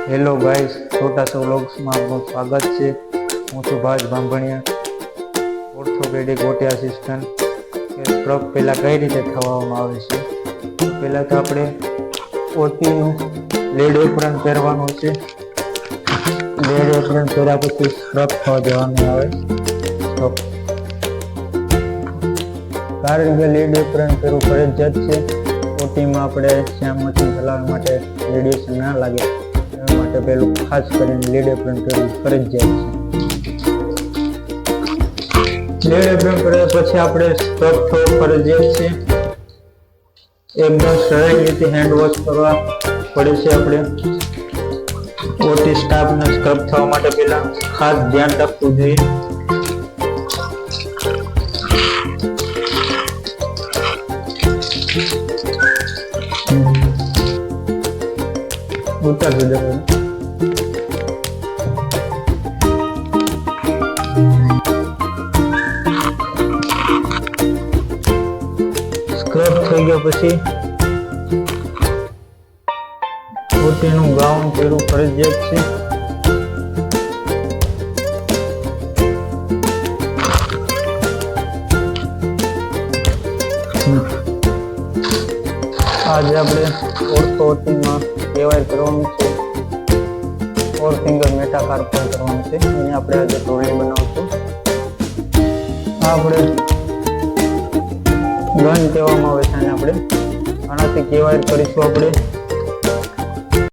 Hello guys, છોટા સો વ્લોગ્સમાં આપનું સ્વાગત છે। હું Subhash Bambhaniya, orthopaedic OT assistant. કે સ્ક્રબ પહેલાં કઈ રીતે થવામાં આવે છે। પહેલાં તો આપણે ઓટીનું લેડ એપ્રન પહેરવાનું છે। લેડ એપ્રન પહેર્યા પછી સ્ક્રબ થવા જવાનું આવે કારણ કે લેડ એપ્રન પહેરવું ફરજિયાત છે। ઓટીમાં આપણે શ્યામ મશીન ચલાવવા માટે રેડિયેશન ના લાગે એના માટે પેલું ખાસ કરીને લેડ એપ્રન પહેરવું ફરજિયાત છે। લેડ એપ્રન કર્યા પછી આપણે સ્ક્રબ થવું ફરજિયાત છે। એકદમ સરળ રીતે હેન્ડ વોશ કરવા પડે છે। આપણે ઓટી સ્ટાફને સ્ક્રબ થવા માટે પહેલા ખાસ ધ્યાન રાખવું જોઈએ। ઉતારજો જરા સ્ક્રબ થઈ ગયા પછી ઓટીનું ગાઉન પહેરવું ફરજિયાત છે। આજે આપણે ઓર્થોટીમાં કેવાય કરવાનું છે। 4 ફિંગર મેટાકાર્પલ કરવાનું છે। એને આપણે આજે ટોળી બનાવશું। આપણે ગન કહેવામાં આવે છે અને આપણે આનાથી કેવાય કરીશું। આપણે